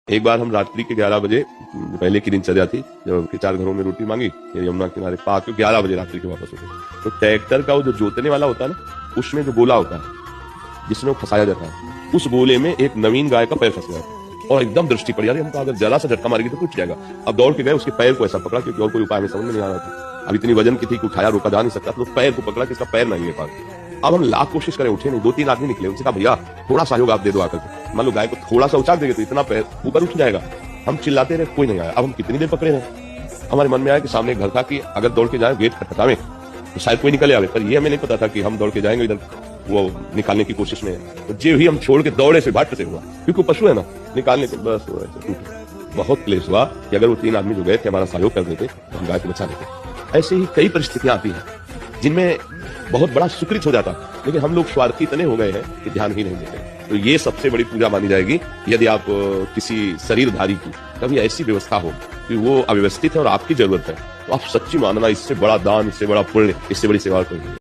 एक बार हम रात्रि के 11 बजे, पहले की दिनचर्या थी, जब उनके 4 घरों में रोटी मांगी, फिर यमुना किनारे पाक 11 बजे रात्रि के वापस हो गए। तो ट्रैक्टर का वो जो जोतने वाला होता है ना, उसमें जो गोला होता है जिसमें वो फंसाया जाता है, उस गोले में एक नवीन गाय का पैर फंस गया और एकदम दृष्टि पड़ी, यार हमको अगर जरा सा झटका मारेगी तो टूट जाएगा। अब दौड़ के गए, उसके पैर को ऐसा पकड़ा, क्योंकि और कोई उपाय हमें समझ में नहीं आ रहा था। अब इतनी वजन की थी कि उठाया रोका जा नहीं सकता, तो पैर को पकड़ा कि इसका पैर नहीं है पास। अब हम लाख कोशिश करें, उठे नहीं। 2-3 आदमी निकले, उनसे कहा भैया थोड़ा सहयोग आप दे दो आकर के, मान लो गाय को थोड़ा सा उछाल देंगे तो इतना पैर ऊपर उठ जाएगा। हम चिल्लाते रहे, कोई नहीं आया। अब हम कितनी देर पकड़े रहे। हमारे मन में आया कि सामने घर था कि अगर दौड़ के जाए गेट खटखटावे तो शायद कोई निकले आवे, पर ये हमें नहीं पता था कि हम दौड़ के जाएंगे इधर वो निकालने की कोशिश में। तो जो ही हम छोड़ के दौड़े से भाट से हुआ, क्योंकि पशु है ना, निकालने के बस बहुत क्लेश हुआ कि अगर वो 3 आदमी जो गए थे हमारा सहयोग कर देते तो हम गाय को बचा लेते। ऐसे ही कई परिस्थितियां आती हैं जिनमें बहुत बड़ा सुकृत हो जाता, लेकिन हम लोग स्वार्थी इतने हो गए हैं कि ध्यान ही नहीं देते। तो ये सबसे बड़ी पूजा मानी जाएगी यदि आप किसी शरीरधारी की कभी ऐसी व्यवस्था हो कि वो अव्यवस्थित है और आपकी जरूरत है, तो आप सच्ची मानना, इससे बड़ा दान, इससे बड़ा पुण्य, इससे बड़ी सेवा कोई नहीं।